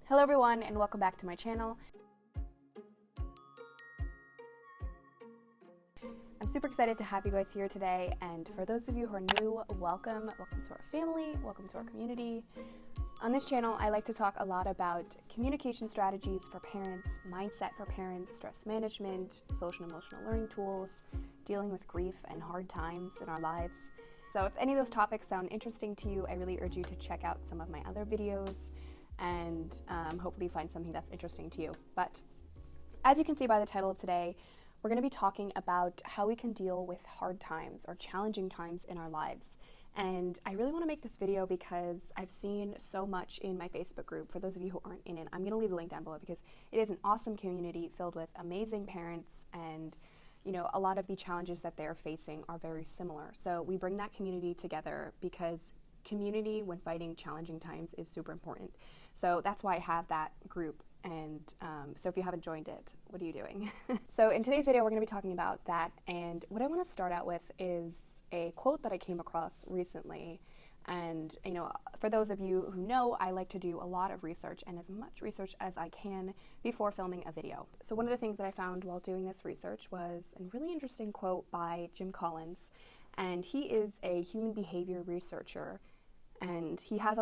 Hello everyone and welcome back to my channel. I'm super excited to have you guys here today, and for those of you who are new, welcome to our family, welcome to our community. On this channel, I like to talk a lot about communication strategies for parents, mindset for parents, stress management, social and emotional learning tools, dealing with grief and hard times in our lives. So if any of those topics sound interesting to you, I really urge you to check out some of my other videos and hopefully find something that's interesting to you. But as you can see by the title of today, we're going to be talking about how we can deal with hard times or challenging times in our lives. And I really want to make this video because I've seen so much in my Facebook group. For those of you who aren't in it, I'm going to leave the link down below because it is an awesome community filled with amazing parents, and a lot of the challenges that they're facing are very similar. So we bring that community together because community when fighting challenging times is super important. So that's why I have that group. And so if you haven't joined it, what are you doing? So in today's video, we're going to be talking about that. And what I want to start out with is a quote that I came across recently. And, for those of you who know, I like to do a lot of research and as much research as I can before filming a video. So one of the things that I found while doing this research was a really interesting quote by Jim Collins. And he is a human behavior researcher. And he has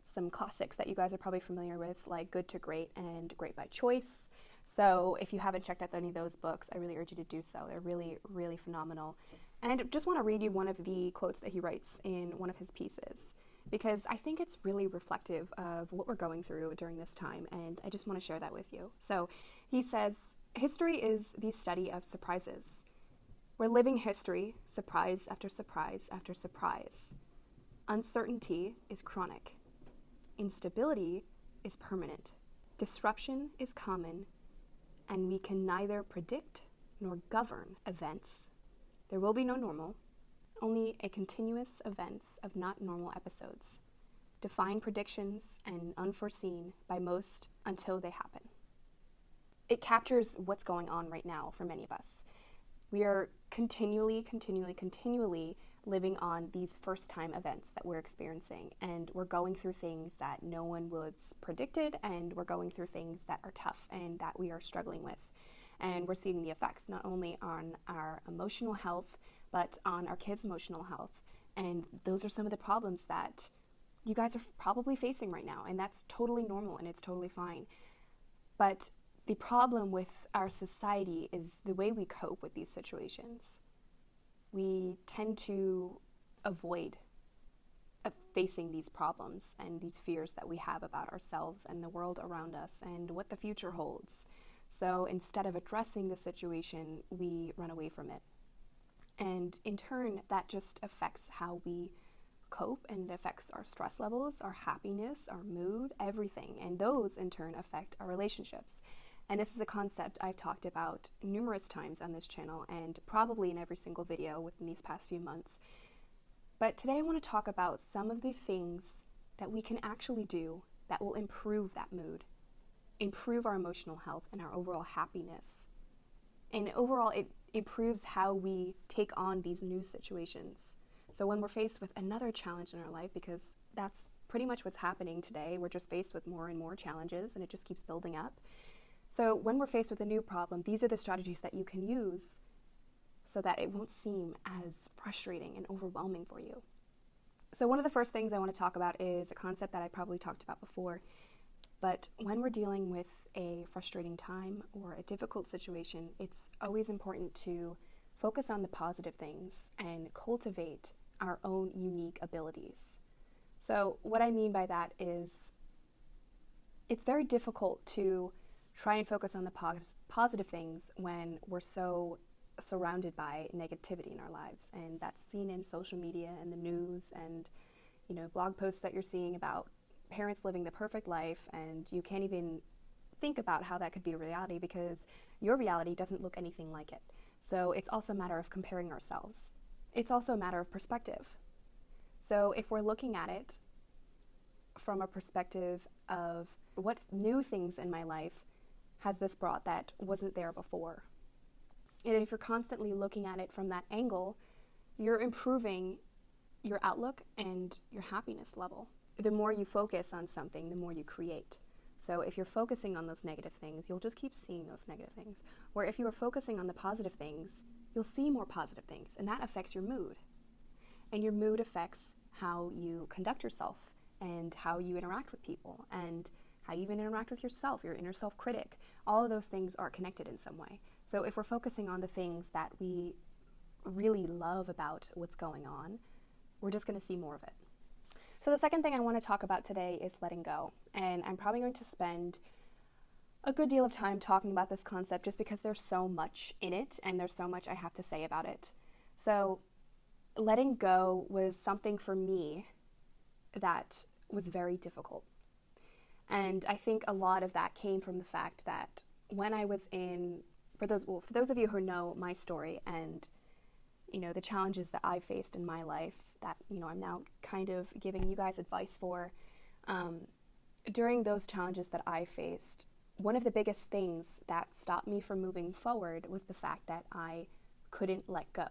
some classics that you guys are probably familiar with, like Good to Great and Great by Choice. So if you haven't checked out any of those books, I really urge you to do so. They're really, really phenomenal. And I just want to read you one of the quotes that he writes in one of his pieces, because I think it's really reflective of what we're going through during this time, and I just want to share that with you. So he says, "History is the study of surprises. We're living history, surprise after surprise after surprise. Uncertainty is chronic. Instability is permanent. Disruption is common, and we can neither predict nor govern events. There will be no normal, only a continuous events of not normal episodes, defined predictions and unforeseen by most until they happen." It captures what's going on right now for many of us. We are continually living on these first-time events that we're experiencing, and we're going through things that no one was predicted, and we're going through things that are tough and that we are struggling with. And we're seeing the effects not only on our emotional health, but on our kids' emotional health. And those are some of the problems that you guys are probably facing right now, and that's totally normal and it's totally fine. But the problem with our society is the way we cope with these situations. We tend to avoid facing these problems and these fears that we have about ourselves and the world around us and what the future holds. So instead of addressing the situation, we run away from it. And in turn, that just affects how we cope, and it affects our stress levels, our happiness, our mood, everything. And those in turn affect our relationships. And this is a concept I've talked about numerous times on this channel and probably in every single video within these past few months. But today I want to talk about some of the things that we can actually do that will improve that mood, improve our emotional health and our overall happiness. And overall, it improves how we take on these new situations. So when we're faced with another challenge in our life, because that's pretty much what's happening today, we're just faced with more and more challenges and it just keeps building up. So when we're faced with a new problem, these are the strategies that you can use so that it won't seem as frustrating and overwhelming for you. So one of the first things I want to talk about is a concept that I probably talked about before, but when we're dealing with a frustrating time or a difficult situation, it's always important to focus on the positive things and cultivate our own unique abilities. So what I mean by that is it's very difficult to try and focus on the positive things when we're so surrounded by negativity in our lives. And that's seen in social media and the news and, blog posts that you're seeing about parents living the perfect life, and you can't even think about how that could be a reality because your reality doesn't look anything like it. So it's also a matter of comparing ourselves. It's also a matter of perspective. So if we're looking at it from a perspective of what new things in my life has this brought that wasn't there before, and if you're constantly looking at it from that angle, you're improving your outlook and your happiness level. The more you focus on something, the more you create. So if you're focusing on those negative things, you'll just keep seeing those negative things. Or if you are focusing on the positive things, you'll see more positive things, and that affects your mood. And your mood affects how you conduct yourself and how you interact with people and how you even interact with yourself, your inner self-critic. All of those things are connected in some way. So if we're focusing on the things that we really love about what's going on, we're just going to see more of it. So the second thing I want to talk about today is letting go. And I'm probably going to spend a good deal of time talking about this concept just because there's so much in it and there's so much I have to say about it. So letting go was something for me that was very difficult. And I think a lot of that came from the fact that when I was for those of you who know my story and the challenges that I faced in my life that I'm now kind of giving you guys advice for, during those challenges that I faced, one of the biggest things that stopped me from moving forward was the fact that I couldn't let go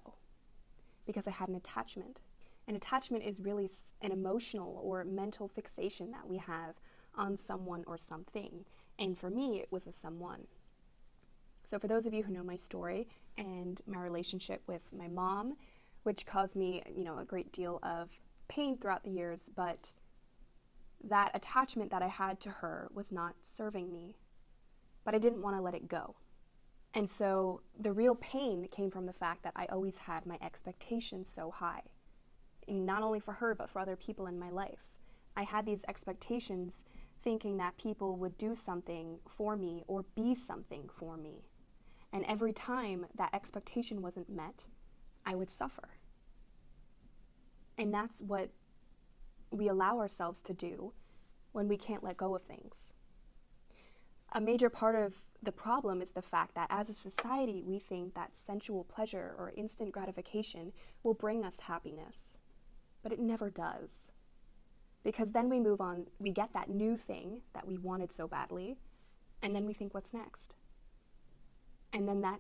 because I had an attachment. An attachment is really an emotional or mental fixation that we have on someone or something. And for me, it was a someone. So for those of you who know my story and my relationship with my mom, which caused me, a great deal of pain throughout the years, but that attachment that I had to her was not serving me, but I didn't want to let it go. And so the real pain came from the fact that I always had my expectations so high, not only for her, but for other people in my life. I had these expectations thinking that people would do something for me or be something for me. And every time that expectation wasn't met, I would suffer. And that's what we allow ourselves to do when we can't let go of things. A major part of the problem is the fact that as a society, we think that sensual pleasure or instant gratification will bring us happiness. But it never does. Because then we move on, we get that new thing that we wanted so badly, and then we think, what's next? And then that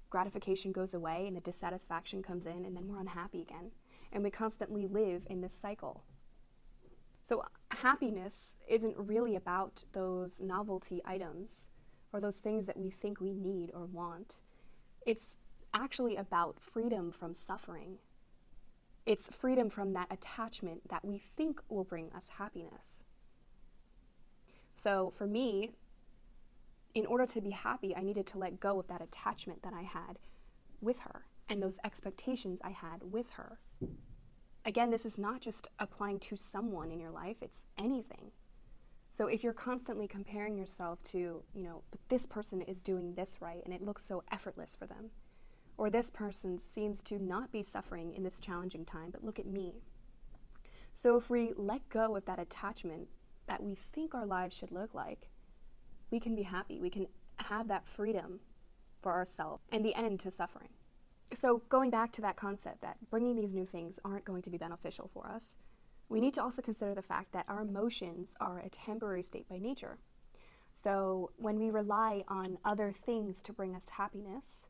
gratification goes away and the dissatisfaction comes in, and then we're unhappy again. And we constantly live in this cycle. So happiness isn't really about those novelty items or those things that we think we need or want. It's actually about freedom from suffering. It's freedom from that attachment that we think will bring us happiness. So for me, in order to be happy, I needed to let go of that attachment that I had with her and those expectations I had with her. Again, this is not just applying to someone in your life, it's anything. So if you're constantly comparing yourself to, but this person is doing this right and it looks so effortless for them, or this person seems to not be suffering in this challenging time, but look at me. So if we let go of that attachment that we think our lives should look like, we can be happy. We can have that freedom for ourselves and the end to suffering. So going back to that concept that bringing these new things aren't going to be beneficial for us, we need to also consider the fact that our emotions are a temporary state by nature. So when we rely on other things to bring us happiness,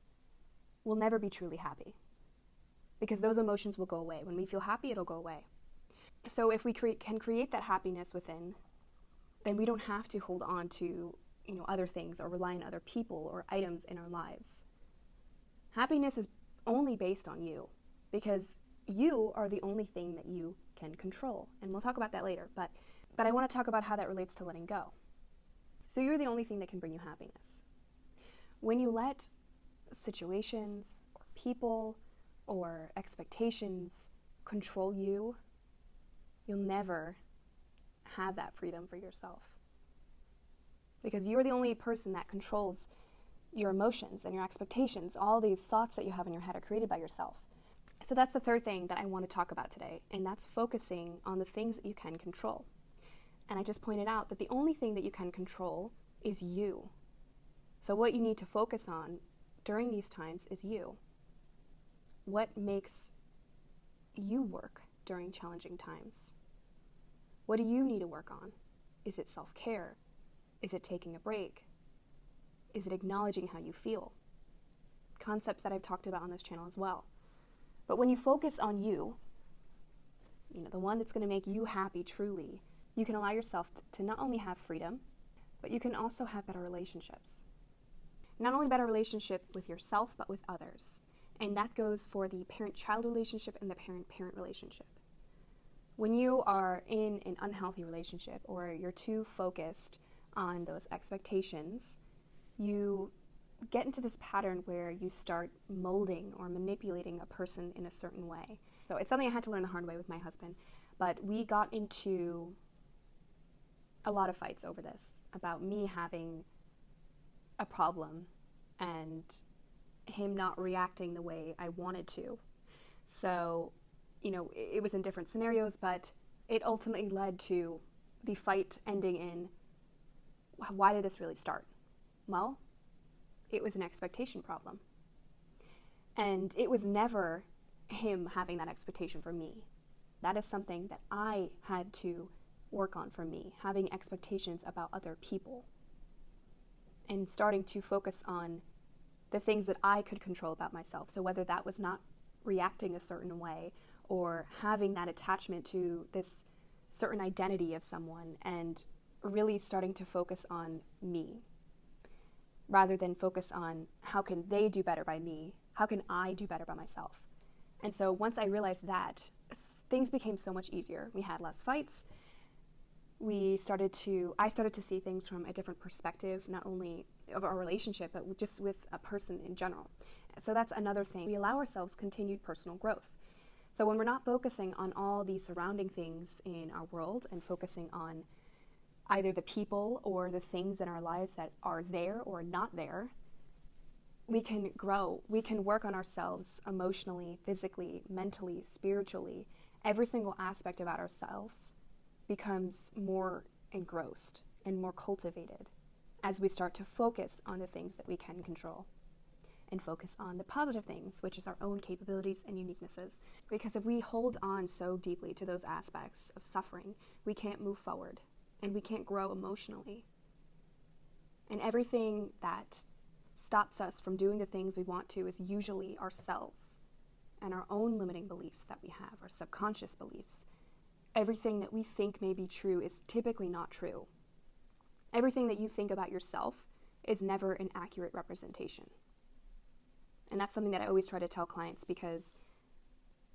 we'll never be truly happy because those emotions will go away. When we feel happy, it'll go away. So if we can create that happiness within, then we don't have to hold on to other things or rely on other people or items in our lives. Happiness is only based on you because you are the only thing that you can control. And we'll talk about that later, but I want to talk about how that relates to letting go. So you're the only thing that can bring you happiness. When you let situations or people or expectations control you, you'll never have that freedom for yourself. Because you're the only person that controls your emotions and your expectations. All the thoughts that you have in your head are created by yourself. So that's the third thing that I want to talk about today, and that's focusing on the things that you can control. And I just pointed out that the only thing that you can control is you. So what you need to focus on during these times is you. What makes you work during challenging times? What do you need to work on? Is it self-care? Is it taking a break? Is it acknowledging how you feel? Concepts that I've talked about on this channel as well. But when you focus on you, the one that's going to make you happy truly, you can allow yourself to not only have freedom, but you can also have better relationships. Not only better relationship with yourself, but with others. And that goes for the parent-child relationship and the parent-parent relationship. When you are in an unhealthy relationship or you're too focused on those expectations, you get into this pattern where you start molding or manipulating a person in a certain way. So it's something I had to learn the hard way with my husband, but we got into a lot of fights over this, about me having a problem and him not reacting the way I wanted to. So, it was in different scenarios, but it ultimately led to the fight ending in, why did this really start? Well, it was an expectation problem. And it was never him having that expectation for me. That is something that I had to work on for me, having expectations about other people and starting to focus on the things that I could control about myself. So whether that was not reacting a certain way or having that attachment to this certain identity of someone, and really starting to focus on me rather than focus on how can they do better by me, how can I do better by myself. And so once I realized that, things became so much easier. We had less fights. I started to see things from a different perspective, not only of our relationship, but just with a person in general. So that's another thing. We allow ourselves continued personal growth. So when we're not focusing on all these surrounding things in our world and focusing on either the people or the things in our lives that are there or not there, we can grow. We can work on ourselves emotionally, physically, mentally, spiritually. Every single aspect about ourselves becomes more engrossed and more cultivated as we start to focus on the things that we can control and focus on the positive things, which is our own capabilities and uniquenesses. Because if we hold on so deeply to those aspects of suffering, we can't move forward and we can't grow emotionally. And everything that stops us from doing the things we want to is usually ourselves and our own limiting beliefs that we have, our subconscious beliefs. Everything that we think may be true is typically not true. Everything that you think about yourself is never an accurate representation. And that's something that I always try to tell clients, because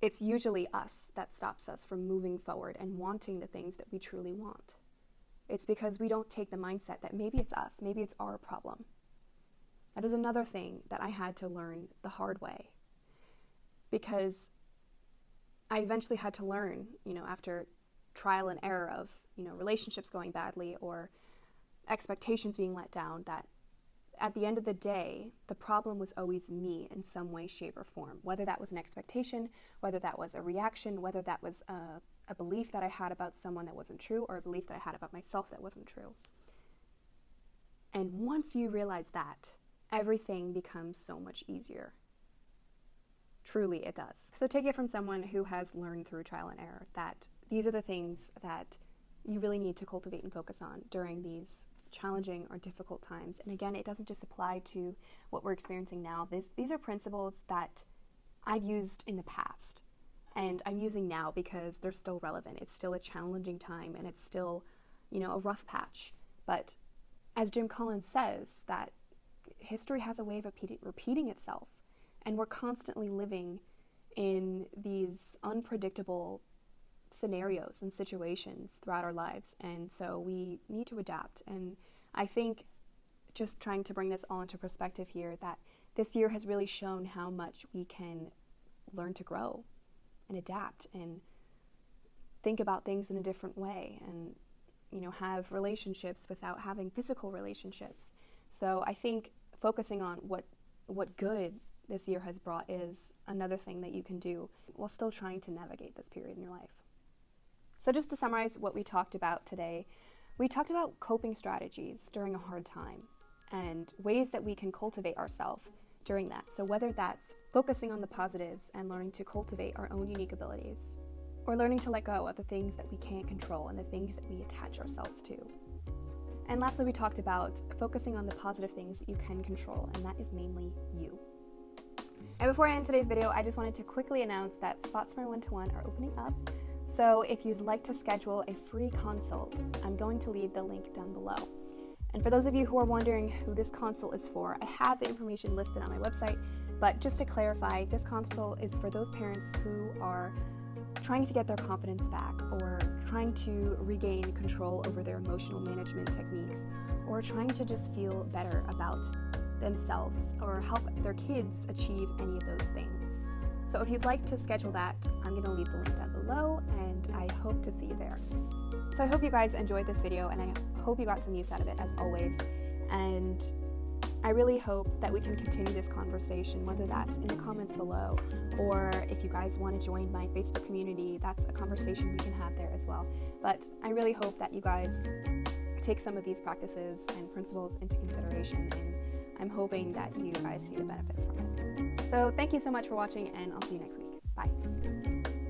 it's usually us that stops us from moving forward and wanting the things that we truly want. It's because we don't take the mindset that maybe it's us, maybe it's our problem. That is another thing that I had to learn the hard way, because I eventually had to learn, after trial and error of, relationships going badly or expectations being let down, that at the end of the day, the problem was always me in some way, shape, or form. Whether that was an expectation, whether that was a reaction, whether that was a belief that I had about someone that wasn't true, or a belief that I had about myself that wasn't true. And once you realize that, everything becomes so much easier. Truly, it does. So take it from someone who has learned through trial and error that these are the things that you really need to cultivate and focus on during these challenging or difficult times. And again, it doesn't just apply to what we're experiencing now. These are principles that I've used in the past, and I'm using now because they're still relevant. It's still a challenging time, and it's still, a rough patch. But as Jim Collins says, that history has a way of repeating itself. And we're constantly living in these unpredictable scenarios and situations throughout our lives. And so we need to adapt. And I think, just trying to bring this all into perspective here, that this year has really shown how much we can learn to grow and adapt and think about things in a different way, and, have relationships without having physical relationships. So I think focusing on what good this year has brought is another thing that you can do while still trying to navigate this period in your life. So just to summarize what we talked about today, we talked about coping strategies during a hard time and ways that we can cultivate ourselves during that. So whether that's focusing on the positives and learning to cultivate our own unique abilities, or learning to let go of the things that we can't control and the things that we attach ourselves to. And lastly, we talked about focusing on the positive things that you can control, and that is mainly you. And before I end today's video, I just wanted to quickly announce that spots for my one-to-one are opening up. So if you'd like to schedule a free consult, I'm going to leave the link down below. And for those of you who are wondering who this consult is for, I have the information listed on my website, but just to clarify, this consult is for those parents who are trying to get their confidence back, or trying to regain control over their emotional management techniques, or trying to just feel better about themselves or help their kids achieve any of those things. So if you'd like to schedule that, I'm going to leave the link down below, and I hope to see you there. So I hope you guys enjoyed this video, and I hope you got some use out of it as always. And I really hope that we can continue this conversation, whether that's in the comments below, or if you guys want to join my Facebook community, that's a conversation we can have there as well. But I really hope that you guys take some of these practices and principles into consideration, and I'm hoping that you guys see the benefits from it. So thank you so much for watching, and I'll see you next week. Bye.